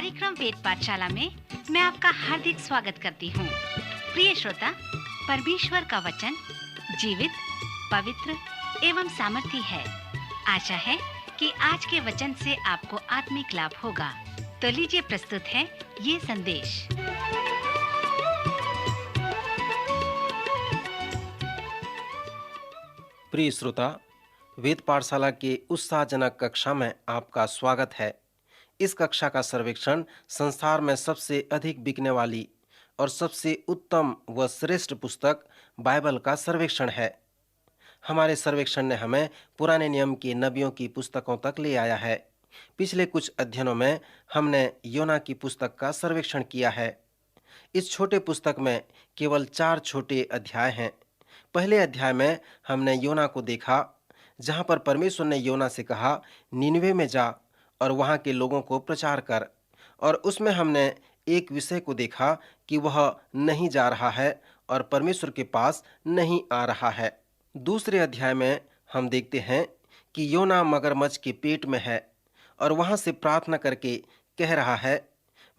कार्यक्रम वेद पाठशाला में मैं आपका हार्दिक स्वागत करती हूँ। प्रिय श्रोता, परमेश्वर का वचन जीवित, पवित्र एवं सामर्थी है। आशा है कि आज के वचन से आपको आत्मिक लाभ होगा। तो लीजिए प्रस्तुत है ये संदेश। प्रिय श्रोता, वेद पाठशाला के उत्साहजनक कक्षा में आपका स्वागत है। इस कक्षा का सर्वेक्षण संसार में सबसे अधिक बिकने वाली और सबसे उत्तम व श्रेष्ठ पुस्तक बाइबल का सर्वेक्षण है। हमारे सर्वेक्षण ने हमें पुराने नियम के नबियों की पुस्तकों तक ले आया है। पिछले कुछ अध्ययनों में हमने योना की पुस्तक का सर्वेक्षण किया है। इस छोटे पुस्तक में केवल 4 छोटे अध्याय हैं। पहले अध्याय में हमने योना को देखा, जहां पर परमेश्वर ने योना से कहा, निनवे में जा और वहां के लोगों को प्रचार कर। और उसमें हमने एक विषय को देखा कि वह नहीं जा रहा है और परमेश्वर के पास नहीं आ रहा है। दूसरे अध्याय में हम देखते हैं कि योना मगरमच्छ के पेट में है और वहां से प्रार्थना करके कह रहा है,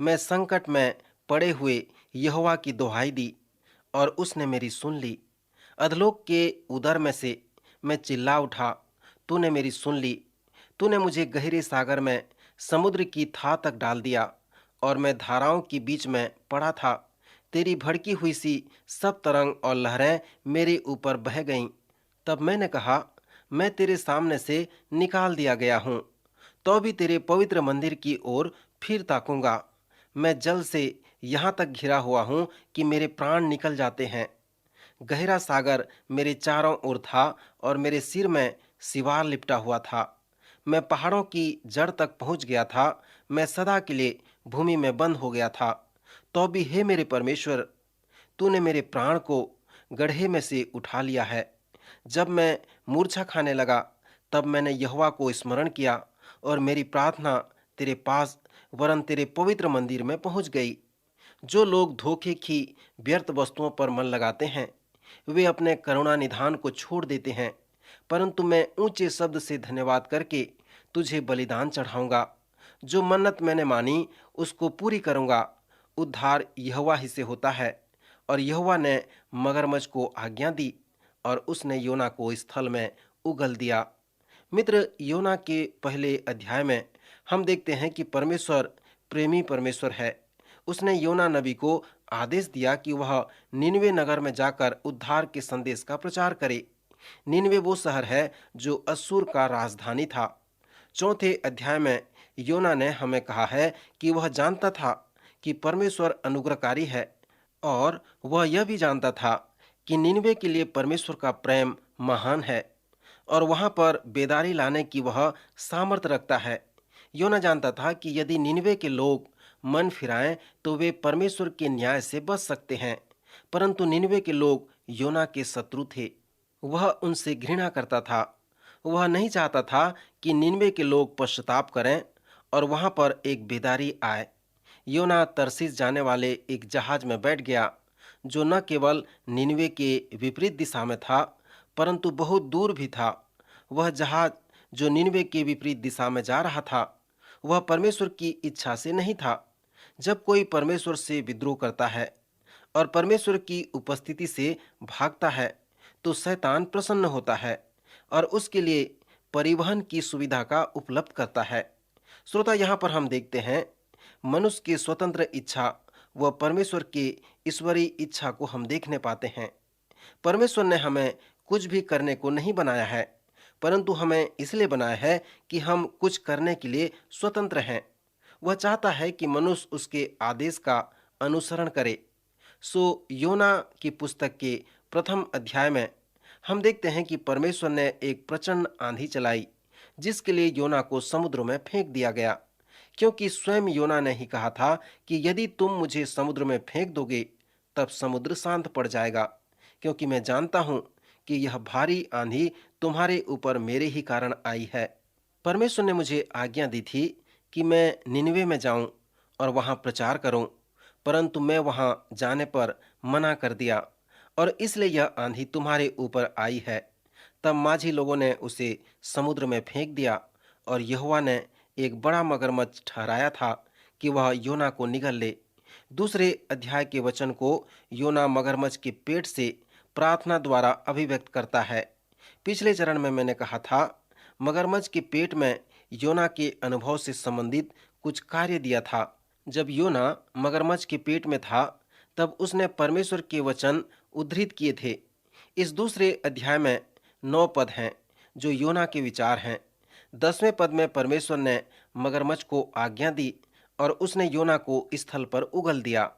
मैं संकट में पड़े हुए यहोवा की दुहाई दी और उसने मेरी सुन ली। अधलोक के उदर में से मैं चिल्ला उठा, तूने मेरी सुन ली। तूने मुझे गहरे सागर में समुद्र की थाह तक डाल दिया और मैं धाराओं के बीच में पड़ा था। तेरी भड़की हुई सी सब तरंग और लहरें मेरे ऊपर बह गईं। तब मैंने कहा, मैं तेरे सामने से निकाल दिया गया हूँ, तो भी तेरे पवित्र मंदिर की ओर फिर ताकूंगा। मैं जल से यहाँ तक घिरा हुआ हूँ कि मेरे प्राण निकल जाते हैं। गहरा सागर मेरे चारों ओर था और मेरे सिर में सिवार लिपटा हुआ था। मैं पहाड़ों की जड़ तक पहुंच गया था। मैं सदा के लिए भूमि में बंद हो गया था। तो भी हे मेरे परमेश्वर, तूने मेरे प्राण को गड्ढे में से उठा लिया है। जब मैं मूर्छा खाने लगा, तब मैंने यहोवा को स्मरण किया और मेरी प्रार्थना तेरे पास वरन तेरे पवित्र मंदिर में पहुंच गई। जो लोग धोखे की व्यर्थ वस्तुओं पर मन लगाते हैं, वे अपने करुणा निधान को छोड़ देते हैं, परंतु मैं ऊंचे शब्द से धन्यवाद करके तुझे बलिदान चढ़ाऊंगा। जो मन्नत मैंने मानी उसको पूरी करूंगा। उद्धार यहोवा ही से होता है। और यहोवा ने मगरमच्छ को आज्ञा दी और उसने योना को स्थल में उगल दिया। मित्र, योना के पहले अध्याय में हम देखते हैं कि परमेश्वर प्रेमी परमेश्वर है। उसने योना नबी को आदेश दिया कि वह निनवे नगर में जाकर उद्धार के संदेश का प्रचार करे। निनवे वो शहर है जो अश्शूर का राजधानी था। चौथे अध्याय में योना ने हमें कहा है कि वह जानता था कि परमेश्वर अनुग्रहकारी है और वह यह भी जानता था कि निनवे के लिए परमेश्वर का प्रेम महान है और वहां पर बेदारी लाने की वह सामर्थ रखता है। योना जानता था कि यदि निनवे के लोग मन फिराएं तो वे परमेश्वर के न्याय से बच सकते हैं, परंतु निनवे के लोग योना के शत्रु थे। वह उनसे घृणा करता था। वह नहीं चाहता था कि निनवे के लोग पश्चाताप करें और वहां पर एक बेदारी आए। योना तरसीस जाने वाले एक जहाज में बैठ गया, जो न केवल निनवे के विपरीत दिशा में था, परंतु बहुत दूर भी था। वह जहाज जो निनवे के विपरीत दिशा में जा रहा था, वह परमेश्वर की इच्छा से नहीं था। जब कोई परमेश्वर से विद्रोह करता है और परमेश्वर की उपस्थिति से भागता है, तो शैतान प्रसन्न होता है और उसके लिए परिवहन की सुविधा का उपलब्ध करता है। श्रोता, यहाँ पर हम देखते हैं मनुष्य की स्वतंत्र इच्छा व परमेश्वर की ईश्वरीय इच्छा को हम देखने पाते हैं। परमेश्वर ने हमें कुछ भी करने को नहीं बनाया है, परंतु हमें इसलिए बनाया है कि हम कुछ करने के लिए स्वतंत्र हैं। वह चाहता है कि मनुष्य उसके आदेश का अनुसरण करे। सो योना की पुस्तक के प्रथम अध्याय में हम देखते हैं कि परमेश्वर ने एक प्रचंड आंधी चलाई, जिसके लिए योना को समुद्र में फेंक दिया गया, क्योंकि स्वयं योना ने ही कहा था कि यदि तुम मुझे समुद्र में फेंक दोगे तब समुद्र शांत पड़ जाएगा, क्योंकि मैं जानता हूं कि यह भारी आंधी तुम्हारे ऊपर मेरे ही कारण आई है। परमेश्वर ने मुझे आज्ञा दी थी कि मैं निनवे में जाऊं और वहां प्रचार करूं, परंतु मैं वहां जाने पर मना कर दिया और इसलिए यह आंधी तुम्हारे ऊपर आई है। तब माझी लोगों ने उसे समुद्र में फेंक दिया और यहोवा ने एक बड़ा मगरमच्छ ठहराया था कि वह योना को निगल ले। दूसरे अध्याय के वचन को योना मगरमच्छ के पेट से प्रार्थना द्वारा अभिव्यक्त करता है। पिछले चरण में मैंने कहा था, मगरमच्छ के पेट में योना के अनुभव से संबंधित कुछ कार्य दिया था। जब योना मगरमच्छ के पेट में था, तब उसने परमेश्वर के वचन उद्धृत किए थे। इस दूसरे अध्याय में 9 पद हैं जो योना के विचार हैं। 10वें पद में परमेश्वर ने मगरमच्छ को आज्ञा दी और उसने योना को स्थल पर उगल दिया।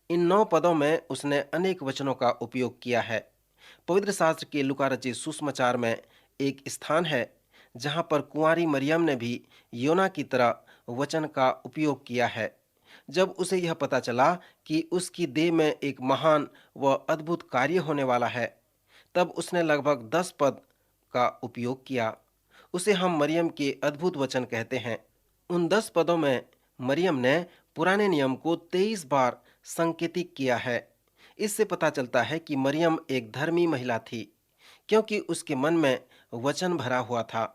इन 9 पदों में उसने अनेक वचनों का उपयोग किया है। पवित्र शास्त्र के लूका रचित सुसमाचार में एक स्थान है जहां पर कुंवारी मरियम ने भी योना की तरह वचन का उपयोग किया है। जब उसे यह पता चला कि उसकी देह में एक महान व अद्भुत कार्य होने वाला है, तब उसने लगभग 10 पद का उपयोग किया। उसे हम मरियम के अद्भुत वचन कहते हैं। उन 10 पदों में मरियम ने पुराने नियम को 23 बार संकेतिक किया है। इससे पता चलता है कि मरियम एक धर्मी महिला थी, क्योंकि उसके मन में वचन भरा हुआ था।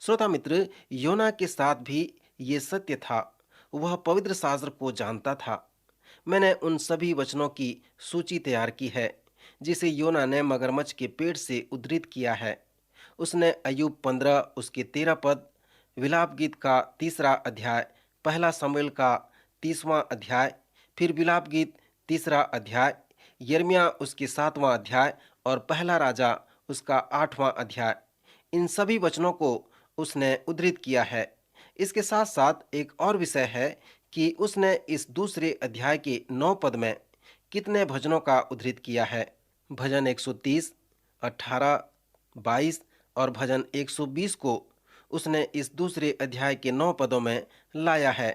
श्रोता मित्र, योना के साथ भी ये सत्य था। वह पवित्र शास्त्र को जानता था। मैंने उन सभी वचनों की सूची तैयार की है जिसे योना ने मगरमच्छ के पेट से उद्धृत किया है। उसने अय्यूब 15 उसके 13 पद, विलाप गीत का 3रा अध्याय, पहला शमूएल का 30वां अध्याय, फिर विलाप गीत 3रा अध्याय, यिर्मयाह उसके 7वां अध्याय और पहला राजा उसका 8वां अध्याय, इन सभी वचनों को उसने उद्धृत किया है। इसके साथ साथ एक और विषय है कि उसने इस दूसरे अध्याय के 9 पद में कितने भजनों का उद्धृत किया है। भजन 130, 18, 22 और भजन 120 को उसने इस दूसरे अध्याय के 9 पदों में लाया है।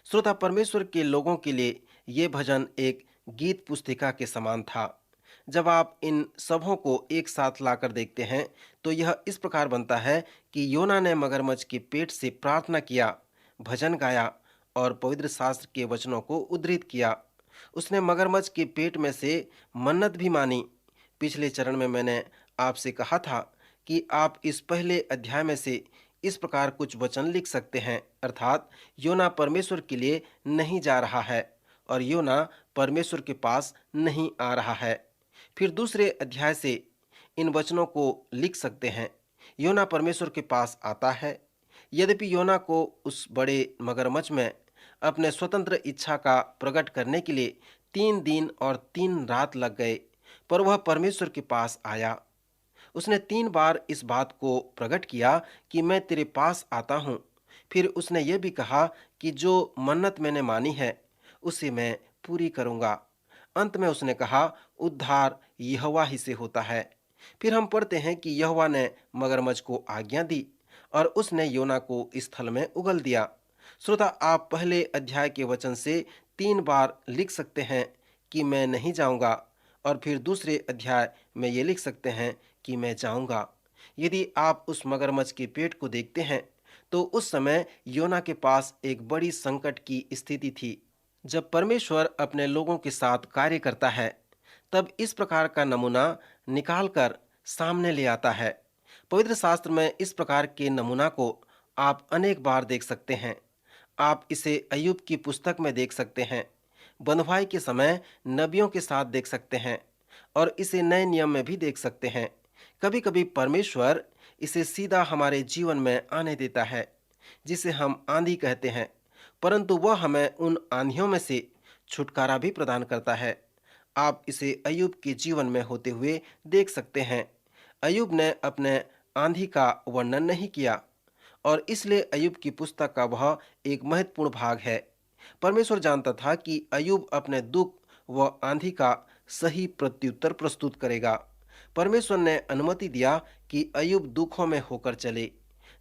श्रोता, परमेश्वर के लोगों के लिए ये भजन एक गीत पुस्तिका के समान था। जब आप इन सबों को एक साथ लाकर देखते हैं तो यह इस प्रकार बनता है कि योना ने मगरमच्छ के पेट से प्रार्थना किया, भजन गाया और पवित्र शास्त्र के वचनों को उद्धृत किया। उसने मगरमच्छ के पेट में से मन्नत भी मानी। पिछले चरण में मैंने आपसे कहा था कि आप इस पहले अध्याय में से इस प्रकार कुछ वचन लिख सकते हैं, अर्थात योना परमेश्वर के लिए नहीं जा रहा है और योना परमेश्वर के पास नहीं आ रहा है। फिर दूसरे अध्याय से इन वचनों को लिख सकते हैं, योना परमेश्वर के पास आता है। यद्यपि योना को उस बड़े मगरमच्छ में अपने स्वतंत्र इच्छा का प्रकट करने के लिए 3 दिन और 3 रात लग गए, पर वह परमेश्वर के पास आया। उसने 3 बार इस बात को प्रकट किया कि मैं तेरे पास आता हूँ। फिर उसने ये भी कहा कि जो मन्नत मैंने मानी है उसे मैं पूरी करूँगा। अंत में उसने कहा, उद्धार यहोवा ही से होता है। फिर हम पढ़ते हैं कि यहोवा ने मगरमच्छ को आज्ञा दी और उसने योना को स्थल में उगल दिया। श्रोता, आप पहले अध्याय के वचन से 3 बार लिख सकते हैं कि मैं नहीं जाऊंगा, और फिर दूसरे अध्याय में ये लिख सकते हैं कि मैं जाऊंगा। यदि आप उस मगरमच्छ के पेट को देखते हैं तो उस समय योना के पास एक बड़ी संकट की स्थिति थी। जब परमेश्वर अपने लोगों के साथ कार्य करता है तब इस प्रकार का नमूना निकालकर सामने ले आता है। पवित्र शास्त्र में इस प्रकार के नमूना को आप अनेक बार देख सकते हैं। आप इसे अय्यूब की पुस्तक में देख सकते हैं, बंधुआई के समय नबियों के साथ देख सकते हैं और इसे नए नियम में भी देख सकते हैं। कभी कभी परमेश्वर इसे सीधा हमारे जीवन में आने देता है, जिसे हम आंधी कहते हैं, परंतु वह हमें उन आंधियों में से छुटकारा भी प्रदान करता है। आप इसे अय्यूब के जीवन में होते हुए देख सकते हैं। अय्यूब ने अपने आंधी का वर्णन नहीं किया और इसलिए अय्यूब की पुस्तक का वह एक महत्वपूर्ण भाग है। परमेश्वर जानता था कि अय्यूब अपने दुख व आंधी का सही प्रत्युत्तर प्रस्तुत करेगा। परमेश्वर ने अनुमति दिया कि अय्यूब दुखों में होकर चले।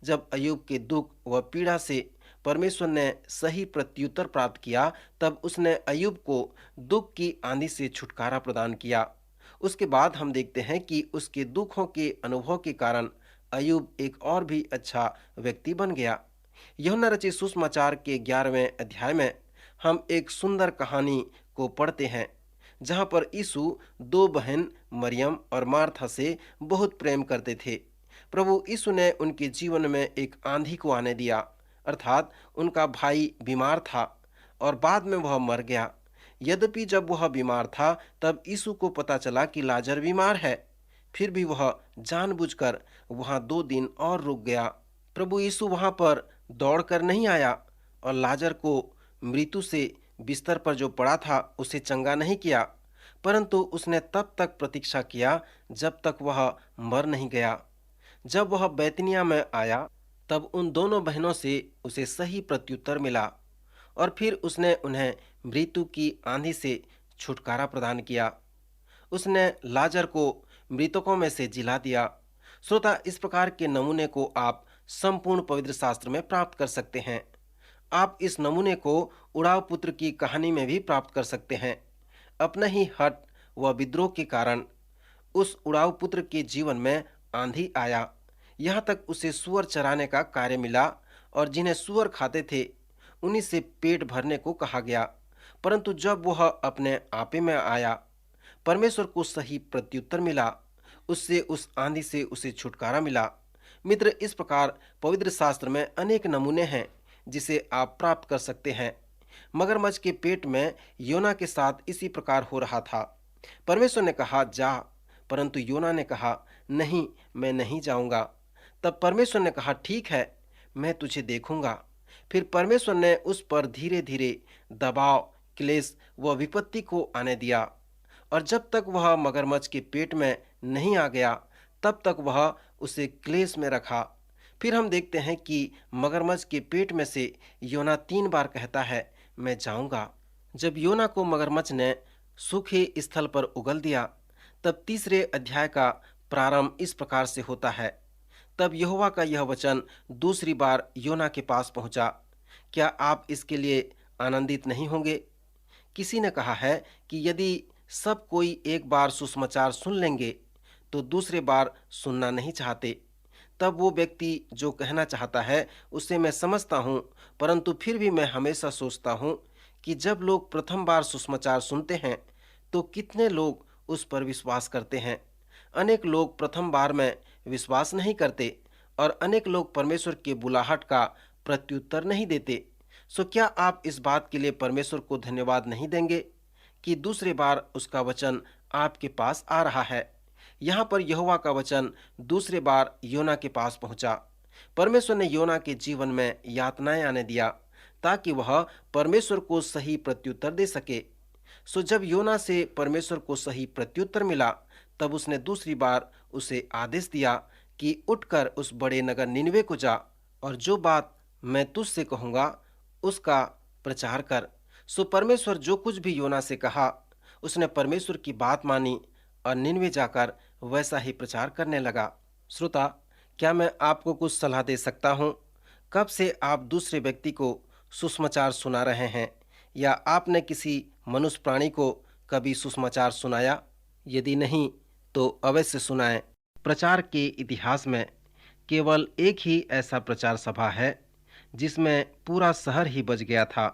जब अय्यूब के दुख व पीड़ा से परमेश्वर ने सही प्रत्युत्तर प्राप्त किया, तब उसने अय्यूब को दुख की आंधी से छुटकारा प्रदान किया। उसके बाद हम देखते हैं कि उसके दुखों के अनुभव के कारण अय्यूब एक और भी अच्छा व्यक्ति बन गया। यूहन्ना रचित सुसमाचार के 11वें अध्याय में हम एक सुंदर कहानी को पढ़ते हैं, जहां पर यीशु 2 बहन मरियम और मार्था से बहुत प्रेम करते थे। प्रभु यीशु ने उनके जीवन में एक आंधी को आने दिया, अर्थात उनका भाई बीमार था और बाद में वह मर गया। यद्यपि जब वह बीमार था तब यीशु को पता चला कि लाजर बीमार है, फिर भी वह जानबूझकर वहां 2 दिन और रुक गया। प्रभु यीशु वहां पर दौड़कर नहीं आया और लाजर को मृत्यु से बिस्तर पर जो पड़ा था उसे चंगा नहीं किया, परंतु उसने तब तक प्रतीक्षा किया जब तक वह मर नहीं गया। जब वह बैतनिया में आया तब उन दोनों बहनों से उसे सही प्रत्युत्तर मिला और फिर उसने उन्हें मृत्यु की आंधी से छुटकारा प्रदान किया। उसने लाजर को मृतकों में से जिला दिया। श्रोता, इस प्रकार के नमूने को आप संपूर्ण पवित्र शास्त्र में प्राप्त कर सकते हैं। आप इस नमूने को उड़ाव पुत्र की कहानी में भी प्राप्त कर सकते हैं। अपने ही हठ व विद्रोह के कारण उस उड़ाव पुत्र के जीवन में आंधी आया, यहाँ तक उसे सूअर चराने का कार्य मिला और जिन्हें सूअर खाते थे उन्हीं से पेट भरने को कहा गया। परंतु जब वह अपने आपे में आया, परमेश्वर को सही प्रत्युत्तर मिला, उससे उस आंधी से उसे छुटकारा मिला। मित्र, इस प्रकार पवित्र शास्त्र में अनेक नमूने हैं जिसे आप प्राप्त कर सकते हैं। मगरमच्छ के पेट में योना के साथ इसी प्रकार हो रहा था। परमेश्वर ने कहा जा, परंतु योना ने कहा नहीं, मैं नहीं जाऊंगा। तब परमेश्वर ने कहा ठीक है, मैं तुझे देखूंगा। फिर परमेश्वर ने उस पर धीरे धीरे दबाव, क्लेश व विपत्ति को आने दिया और जब तक वह मगरमच्छ के पेट में नहीं आ गया तब तक वह उसे क्लेश में रखा। फिर हम देखते हैं कि मगरमच्छ के पेट में से योना 3 बार कहता है मैं जाऊंगा। जब योना को मगरमच्छ ने सूखे स्थल पर उगल दिया तब 3 अध्याय का प्रारंभ इस प्रकार से होता है। तब यहोवा का यह वचन दूसरी बार योना के पास पहुंचा। क्या आप इसके लिए आनंदित नहीं होंगे? किसी ने कहा है कि यदि सब कोई एक बार सुसमाचार सुन लेंगे तो दूसरे बार सुनना नहीं चाहते। तब वो व्यक्ति जो कहना चाहता है उसे मैं समझता हूँ, परंतु फिर भी मैं हमेशा सोचता हूँ कि जब लोग प्रथम बार सुसमाचार सुनते हैं तो कितने लोग उस पर विश्वास करते हैं। अनेक लोग प्रथम बार में विश्वास नहीं करते और अनेक लोग परमेश्वर के बुलाहट का प्रत्युत्तर नहीं देते। सो क्या आप इस बात के लिए परमेश्वर को धन्यवाद नहीं देंगे कि दूसरी बार उसका वचन आपके पास आ रहा है? यहाँ पर यहोवा का वचन दूसरी बार योना के पास पहुंचा। परमेश्वर ने योना के जीवन में यातनाएं आने दिया ताकि वह परमेश्वर को सही प्रत्युत्तर दे सके। सो जब योना से परमेश्वर को सही प्रत्युत्तर मिला तब उसने दूसरी बार उसे आदेश दिया कि उठकर उस बड़े नगर निनवे को जा और जो बात मैं तुझसे कहूँगा उसका प्रचार कर। सो परमेश्वर जो कुछ भी योना से कहा उसने परमेश्वर की बात मानी और निनवे जाकर वैसा ही प्रचार करने लगा। श्रोता, क्या मैं आपको कुछ सलाह दे सकता हूँ? कब से आप दूसरे व्यक्ति को सुसमाचार सुना रहे हैं या आपने किसी मनुष्य प्राणी को कभी सुसमाचार सुनाया? यदि नहीं तो अवश्य सुनाएं। प्रचार के इतिहास में केवल एक ही ऐसा प्रचार सभा है जिसमें पूरा शहर ही बच गया था।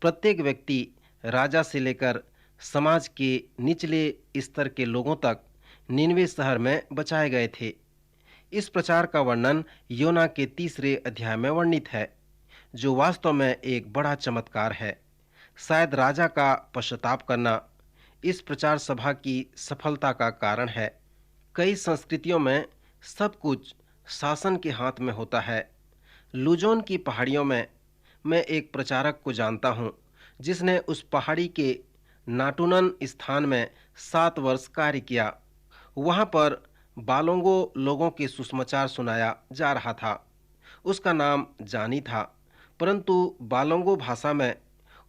प्रत्येक व्यक्ति, राजा से लेकर समाज के निचले स्तर के लोगों तक निनवे शहर में बचाए गए थे। इस प्रचार का वर्णन योना के 3 अध्याय में वर्णित है, जो वास्तव में एक बड़ा चमत्कार है। शायद राजा का पश्चाताप करना इस प्रचार सभा की सफलता का कारण है। कई संस्कृतियों में सब कुछ शासन के हाथ में होता है। लुजोन की पहाड़ियों में मैं एक प्रचारक को जानता हूँ जिसने उस पहाड़ी के नाटुनन स्थान में 7 वर्ष कार्य किया। वहाँ पर बालोंगो लोगों के सुसमाचार सुनाया जा रहा था। उसका नाम जानी था, परंतु बालोंगो भाषा में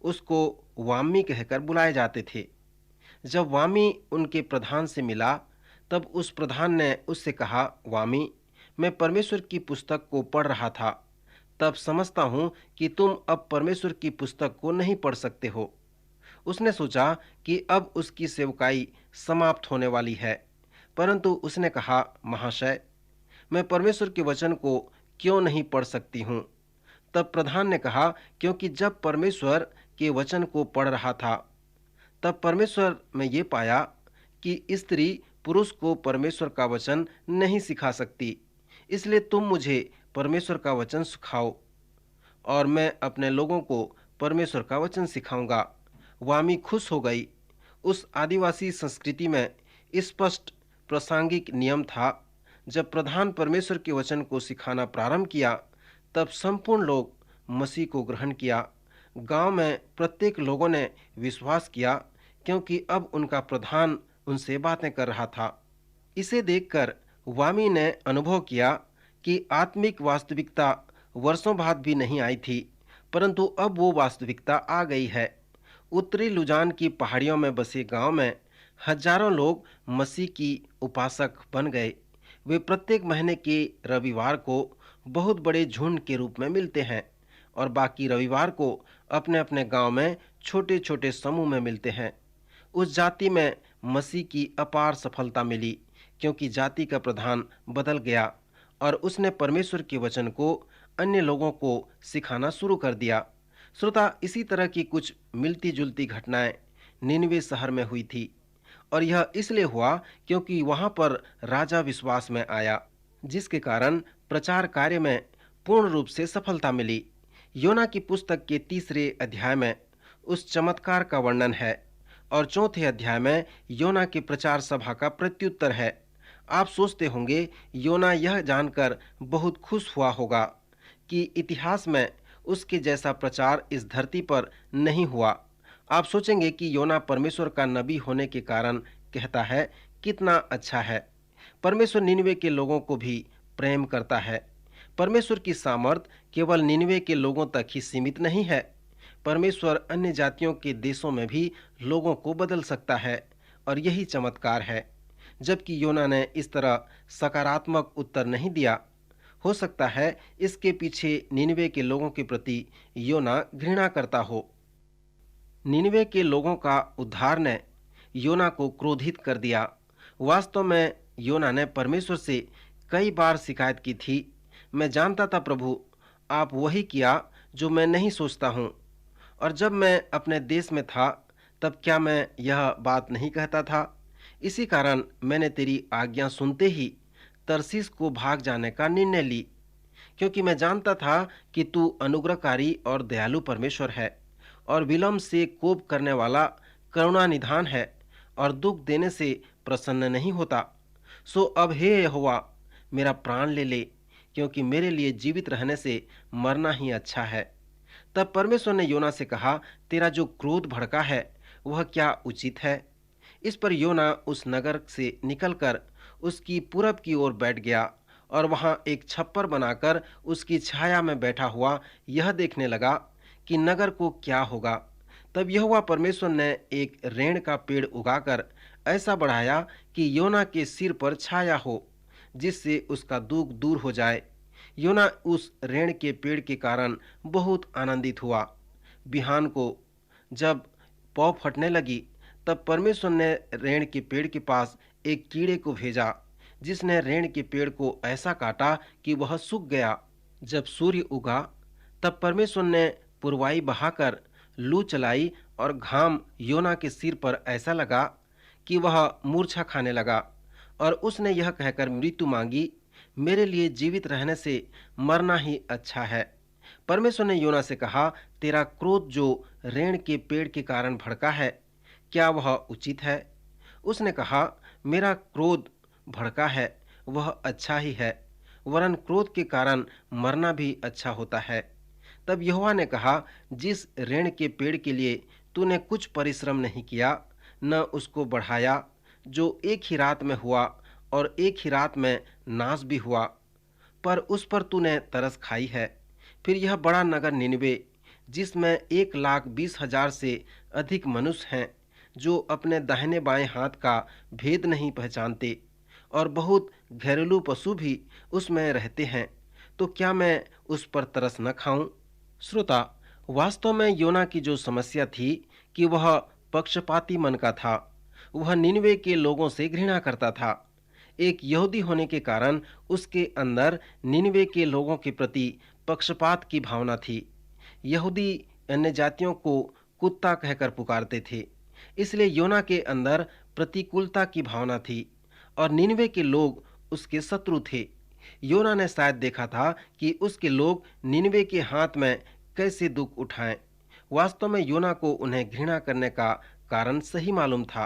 उसको वामी कहकर बुलाए जाते थे। जब वामी उनके प्रधान से मिला तब उस प्रधान ने उससे कहा, वामी, मैं परमेश्वर की पुस्तक को पढ़ रहा था, तब समझता हूँ कि तुम अब परमेश्वर की पुस्तक को नहीं पढ़ सकते हो। उसने सोचा कि अब उसकी सेवकाई समाप्त होने वाली है, परंतु उसने कहा, महाशय, मैं परमेश्वर के वचन को क्यों नहीं पढ़ सकती हूँ? तब प्रधान ने कहा, क्योंकि जब परमेश्वर के वचन को पढ़ रहा था तब परमेश्वर में ये पाया कि स्त्री पुरुष को परमेश्वर का वचन नहीं सिखा सकती, इसलिए तुम मुझे परमेश्वर का वचन सिखाओ और मैं अपने लोगों को परमेश्वर का वचन सिखाऊंगा। वामी खुश हो गई। उस आदिवासी संस्कृति में स्पष्ट प्रासंगिक नियम था। जब प्रधान परमेश्वर के वचन को सिखाना प्रारंभ किया, तब संपूर्ण लोग मसीह को ग्रहण किया। गांव में प्रत्येक लोगों ने विश्वास किया, क्योंकि अब उनका प्रधान उनसे बातें कर रहा था। इसे देखकर वामी ने अनुभव किया कि आत्मिक वास्तविकता वर्षों बाद भी नहीं आई थी, परंतु अब वो वास्तविकता आ गई है। उत्तरी लुजान की पहाड़ियों में बसे गांव में हजारों लोग मसीह की उपासक बन गए। वे प्रत्येक महीने के रविवार को बहुत बड़े झुंड के रूप में मिलते हैं और बाकी रविवार को अपने अपने गांव में छोटे छोटे समूह में मिलते हैं। उस जाति में मसीह की अपार सफलता मिली, क्योंकि जाति का प्रधान बदल गया और उसने परमेश्वर के वचन को अन्य लोगों को सिखाना शुरू कर दिया। श्रोता, इसी तरह की कुछ मिलती जुलती घटनाएं निनवे शहर में हुई थी, और यह इसलिए हुआ क्योंकि वहां पर राजा विश्वास में आया, जिसके कारण प्रचार कार्य में पूर्ण रूप से सफलता मिली। योना की पुस्तक के 3 अध्याय में उस चमत्कार का वर्णन है और 4 अध्याय में योना की प्रचार सभा का प्रत्युत्तर है। आप सोचते होंगे योना यह जानकर बहुत खुश हुआ होगा कि इतिहास में उसके जैसा प्रचार इस धरती पर नहीं हुआ। आप सोचेंगे कि योना परमेश्वर का नबी होने के कारण कहता है, कितना अच्छा है। परमेश्वर निनवे के लोगों को भी प्रेम करता है। परमेश्वर की सामर्थ केवल निनवे के लोगों तक ही सीमित नहीं है। परमेश्वर अन्य जातियों के देशों में भी लोगों को बदल सकता है, और यही चमत्कार है। जबकि योना ने इस तरह सकारात्मक उत्तर नहीं दिया, हो सकता है इसके पीछे निनवे के लोगों के प्रति योना घृणा करता हो। निनवे के लोगों का उद्धार ने योना को क्रोधित कर दिया। वास्तव में योना ने परमेश्वर से कई बार शिकायत की थी, मैं जानता था प्रभु, आप वही किया जो मैं नहीं सोचता हूँ, और जब मैं अपने देश में था तब क्या मैं यह बात नहीं कहता था। इसी कारण मैंने तेरी आज्ञा सुनते ही तरसीस को भाग जाने का निर्णय ली, क्योंकि मैं जानता था कि तू अनुग्रहकारी और दयालु परमेश्वर है, और विलंब से कोप करने वाला करुणा निधान है, और दुख देने से प्रसन्न नहीं होता। सो अब हे यहोवा, मेरा प्राण ले ले, क्योंकि मेरे लिए जीवित रहने से मरना ही अच्छा है। तब परमेश्वर ने योना से कहा, तेरा जो क्रोध भड़का है वह क्या उचित है। इस पर योना उस नगर से निकलकर उसकी पूरब की ओर बैठ गया और वहां एक छप्पर बनाकर उसकी छाया में बैठा हुआ यह देखने लगा कि नगर को क्या होगा। तब यहोवा परमेश्वर ने एक रेण का पेड़ उगाकर ऐसा बढ़ाया कि योना के सिर पर छाया हो, जिससे उसका दुख दूर हो जाए। योना उस रेण के पेड़ के कारण बहुत आनंदित हुआ। बिहान को जब पौ फटने लगी, तब परमेश्वर ने रेण के पेड़ के पास एक कीड़े को भेजा, जिसने रेण के पेड़ को ऐसा काटा कि वह सूख गया। जब सूर्य उगा, तब परमेश्वर ने पुरवाई बहाकर लू चलाई और घाम योना के सिर पर ऐसा लगा कि वह मूर्छा खाने लगा, और उसने यह कहकर मृत्यु मांगी, मेरे लिए जीवित रहने से मरना ही अच्छा है। परमेश्वर ने योना से कहा, तेरा क्रोध जो रेण के पेड़ के कारण भड़का है, क्या वह उचित है? उसने कहा, मेरा क्रोध भड़का है वह अच्छा ही है, वरन क्रोध के कारण मरना भी अच्छा होता है। तब यहोवा ने कहा, जिस रेण के पेड़ के लिए तूने कुछ परिश्रम नहीं किया, न उसको बढ़ाया, जो एक ही रात में हुआ और एक ही रात में नाश भी हुआ, पर उस पर तूने तरस खाई है। फिर यह बड़ा नगर निनवे, जिसमें 1,20,000 से अधिक मनुष्य हैं, जो अपने दाहिने बाएं हाथ का भेद नहीं पहचानते, और बहुत घरेलू पशु भी उसमें रहते हैं, तो क्या मैं उस पर तरस न खाऊं? श्रोता, वास्तव में योना की जो समस्या थी कि वह पक्षपाती मन का था। वह निनवे के लोगों से घृणा करता था। एक यहूदी होने के कारण उसके अंदर निनवे के लोगों के प्रति पक्षपात की भावना थी। यहूदी अन्य जातियों को कुत्ता कहकर पुकारते थे, इसलिए योना के अंदर प्रतिकूलता की भावना थी, और निनवे के लोग उसके शत्रु थे। योना ने शायद देखा था कि उसके लोग निनवे के हाथ में कैसे दुख उठाएं। वास्तव में योना को उन्हें घृणा करने का कारण सही मालूम था।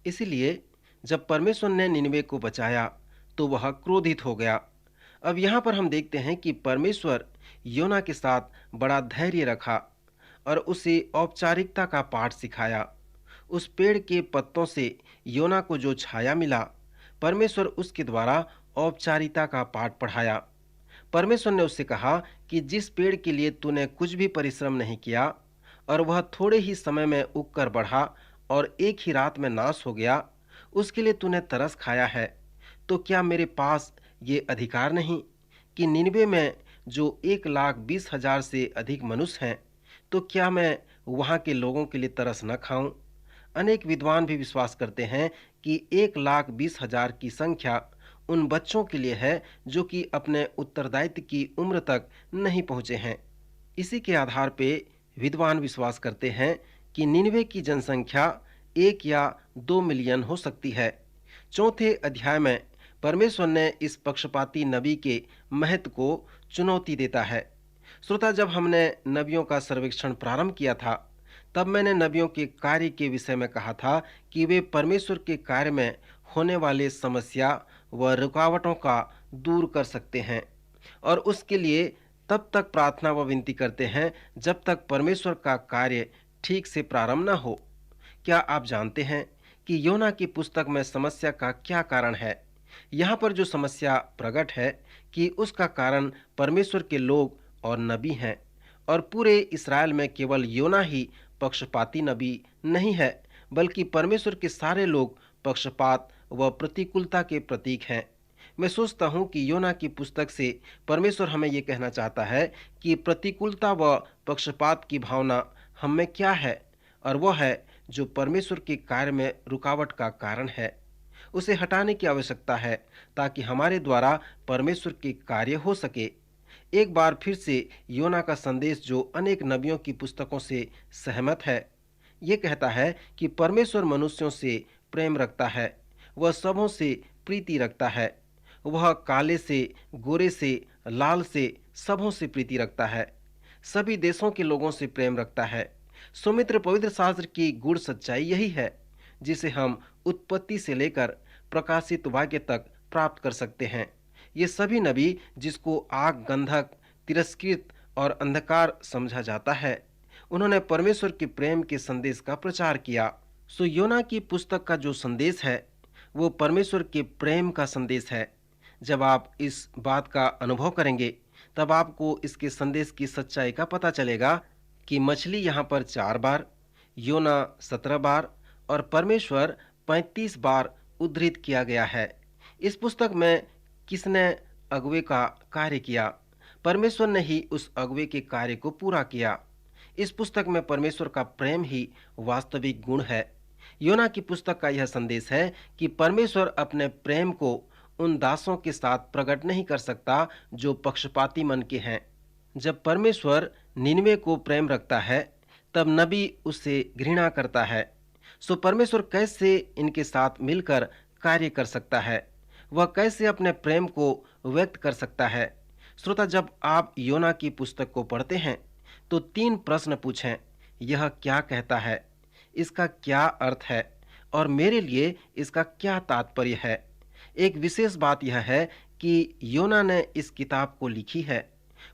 इसीलिए जब परमेश्वर ने निनवे को बचाया तो वह क्रोधित हो गया। अब यहाँ पर हम देखते हैं कि परमेश्वर योना के साथ बड़ा धैर्य रखा और उसे औपचारिकता का पाठ सिखाया। उस पेड़ के पत्तों से योना को जो छाया मिला, परमेश्वर उसके द्वारा औपचारिकता का पाठ पढ़ाया। परमेश्वर ने उससे कहा कि जिस पेड़ के लिए तूने कुछ भी परिश्रम नहीं किया और वह थोड़े ही समय में उगकर बढ़ा और एक ही रात में नाश हो गया, उसके लिए तूने तरस खाया है, तो क्या मेरे पास ये अधिकार नहीं कि निनवे में जो 1,20,000 से अधिक मनुष्य हैं, तो क्या मैं वहाँ के लोगों के लिए तरस न खाऊं? अनेक विद्वान भी विश्वास करते हैं कि 1,20,000 की संख्या उन बच्चों के लिए है जो कि अपने उत्तरदायित्व की उम्र तक नहीं पहुंचे हैं। इसी के आधार पे विद्वान विश्वास करते हैं कि निनवे की जनसंख्या 1 या 2 मिलियन हो सकती है। चौथे अध्याय में परमेश्वर ने इस पक्षपाती नबी के महत्व को चुनौती देता है। श्रोता, जब हमने नबियों का सर्वेक्षण प्रारंभ किया था, तब मैंने नबियों के कार्य के विषय में कहा था कि वे परमेश्वर के कार्य में होने वाले समस्या व रुकावटों का दूर कर सकते हैं और उसके लिए तब तक प्रार्थना व विनती करते हैं जब तक परमेश्वर का कार्य ठीक से प्रारंभ न हो। क्या आप जानते हैं कि योना की पुस्तक में समस्या का क्या कारण है? यहाँ पर जो समस्या प्रकट है कि उसका कारण परमेश्वर के लोग और नबी हैं, और पूरे इस्राएल में केवल योना ही पक्षपाती नबी नहीं है, बल्कि परमेश्वर के सारे लोग पक्षपात व प्रतिकूलता के प्रतीक हैं। मैं सोचता हूँ कि योना की पुस्तक से परमेश्वर हमें ये कहना चाहता है कि प्रतिकूलता व पक्षपात की भावना हम में क्या है, और वह है जो परमेश्वर के कार्य में रुकावट का कारण है। उसे हटाने की आवश्यकता है ताकि हमारे द्वारा परमेश्वर के कार्य हो सके। एक बार फिर से योना का संदेश जो अनेक नबियों की पुस्तकों से सहमत है, ये कहता है कि परमेश्वर मनुष्यों से प्रेम रखता है, वह सबों से प्रीति रखता है, वह काले से, गोरे से, लाल से, सबों से प्रीति रखता है, सभी देशों के लोगों से प्रेम रखता है। सुमित्र, पवित्र शास्त्र की गूढ़ सच्चाई यही है जिसे हम उत्पत्ति से लेकर प्रकाशित वाक्य तक प्राप्त कर सकते हैं। ये सभी नबी जिसको आग, गंधक, तिरस्कृत और अंधकार समझा जाता है, उन्होंने परमेश्वर के प्रेम के संदेश का प्रचार किया। सो योना की पुस्तक का जो संदेश है वो परमेश्वर के प्रेम का संदेश है। जब आप इस बात का अनुभव करेंगे तब आपको इसके संदेश की सच्चाई का पता चलेगा कि मछली यहाँ पर 4 बार, योना 17 बार और परमेश्वर 35 बार उद्धृत किया गया है। इस पुस्तक में किसने अगुवे का कार्य किया? परमेश्वर ने ही उस अगुवे के कार्य को पूरा किया। इस पुस्तक में परमेश्वर का प्रेम ही वास्तविक गुण है। योना की पुस्तक का यह संदेश है कि परमेश्वर अपने प्रेम को उन दासों के साथ प्रकट नहीं कर सकता जो पक्षपाती मन के हैं। जब परमेश्वर निनवे को प्रेम रखता है तब नबी उससे घृणा करता है। सो परमेश्वर कैसे इनके साथ मिलकर कार्य कर सकता है? वह कैसे अपने प्रेम को व्यक्त कर सकता है? श्रोता, जब आप योना की पुस्तक को पढ़ते हैं तो 3 प्रश्न पूछें। यह क्या कहता है? इसका क्या अर्थ है? और मेरे लिए इसका क्या तात्पर्य है? एक विशेष बात यह है कि योना ने इस किताब को लिखी है।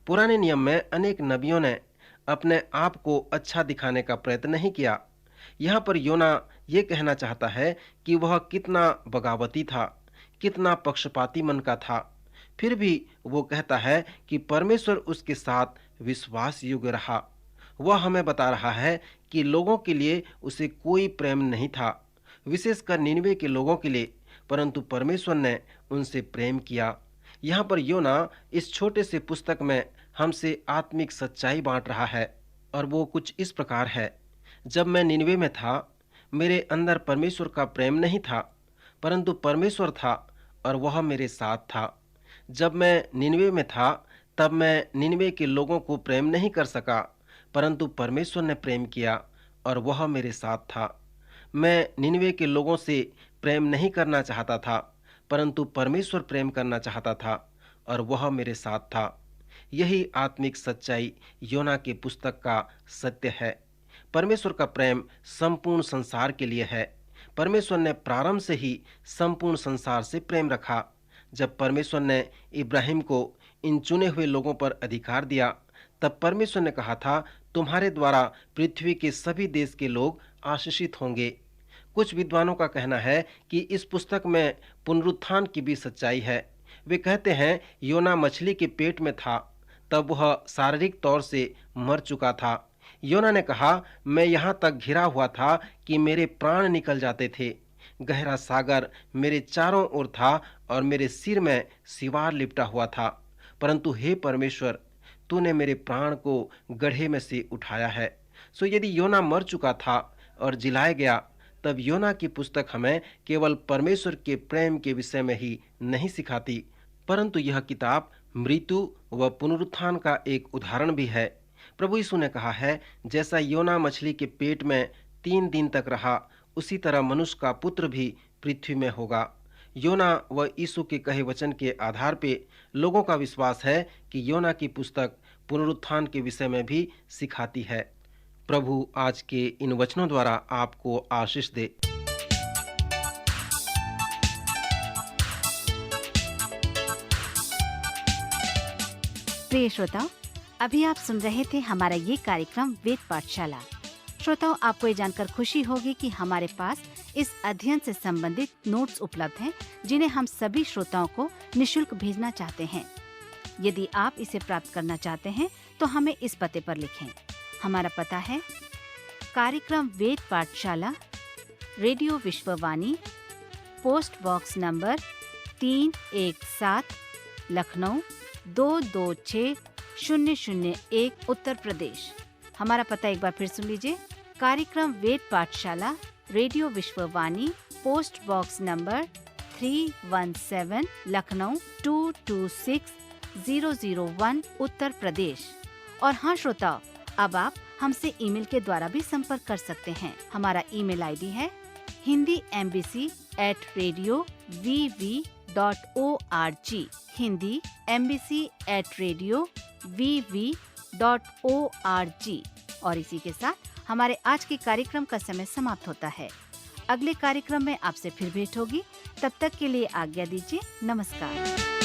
पुराने नियम में अनेक नबियों ने अपने आप को अच्छा दिखाने का प्रयत्न नहीं किया। यहाँ पर योना ये कहना चाहता है कि वह कितना बगावती था, कितना पक्षपाती मन का था। फिर भी वो कहता है कि परमेश्वर उसके साथ विश्वास योग्य रहा। वह हमें बता रहा है कि लोगों के लिए उसे कोई प्रेम नहीं था, विशेषकर निनवे के लोगों के लिए, परंतु परमेश्वर ने उनसे प्रेम किया। यहाँ पर योना इस छोटे से पुस्तक में हमसे आत्मिक सच्चाई बांट रहा है, और वो कुछ इस प्रकार है। जब मैं निनवे में था, मेरे अंदर परमेश्वर का प्रेम नहीं था, परंतु परमेश्वर था और वह मेरे साथ था। जब मैं निनवे में था, तब मैं निनवे के लोगों को प्रेम नहीं कर सका, परंतु परमेश्वर ने प्रेम किया और वह मेरे साथ था। मैं निनवे के लोगों से प्रेम नहीं करना चाहता था, परंतु परमेश्वर प्रेम करना चाहता था और वह मेरे साथ था। यही आत्मिक सच्चाई योना की पुस्तक का सत्य है। परमेश्वर का प्रेम संपूर्ण संसार के लिए है। परमेश्वर ने प्रारंभ से ही संपूर्ण संसार से प्रेम रखा। जब परमेश्वर ने इब्राहिम को इन चुने हुए लोगों पर अधिकार दिया, तब परमेश्वर ने कहा था, तुम्हारे द्वारा पृथ्वी के सभी देश के लोग आशीषित होंगे। कुछ विद्वानों का कहना है कि इस पुस्तक में पुनरुत्थान की भी सच्चाई है। वे कहते हैं, योना मछली के पेट में था, तब वह शारीरिक तौर से मर चुका था। योना ने कहा, मैं यहाँ तक घिरा हुआ था कि मेरे प्राण निकल जाते थे। गहरा सागर मेरे चारों ओर था और मेरे सिर में सिवार लिपटा हुआ था, परंतु हे परमेश्वर, तूने मेरे प्राण को गड्ढे में से उठाया है। सो यदि योना मर चुका था और जिलाया गया, तब योना की पुस्तक हमें केवल परमेश्वर के प्रेम के विषय में ही नहीं सिखाती, परंतु यह किताब मृत्यु व पुनरुत्थान का एक उदाहरण भी है। प्रभु यीशु ने कहा है, जैसा योना मछली के पेट में 3 दिन तक रहा, उसी तरह मनुष्य का पुत्र भी पृथ्वी में होगा। योना व यीशु के कहे वचन के आधार पे लोगों का विश्वास है कि योना की पुस्तक पुनरुत्थान के विषय में भी सिखाती है। प्रभु आज के इन वचनों द्वारा आपको आशीष दे। प्रिय श्रोताओ, अभी आप सुन रहे थे हमारा ये कार्यक्रम वेद पाठशाला। श्रोताओ, आपको ये जानकर खुशी होगी कि हमारे पास इस अध्ययन से संबंधित नोट्स उपलब्ध हैं, जिन्हें हम सभी श्रोताओं को निशुल्क भेजना चाहते हैं। यदि आप इसे प्राप्त करना चाहते हैं तो हमें इस पते पर लिखें। हमारा पता है कार्यक्रम Ved Pathshala, radio Vishwavani, post box number 317, Lucknow 226001, Uttar Pradesh. हमारा पता एक बार फिर सुन लीजिए। कार्यक्रम Ved Pathshala, radio Vishwavani, post box number 317, Lucknow 226001, Uttar Pradesh. और हाँ श्रोताओ, अब आप हमसे ईमेल के द्वारा भी संपर्क कर सकते हैं। हमारा ईमेल आईडी है hindiembassy@radiovv.org, hindiembassy@radiovv.org। और इसी के साथ हमारे आज के कार्यक्रम का समय समाप्त होता है। अगले कार्यक्रम में आपसे फिर भेंट होगी। तब तक के लिए आज्ञा दीजिए। नमस्कार।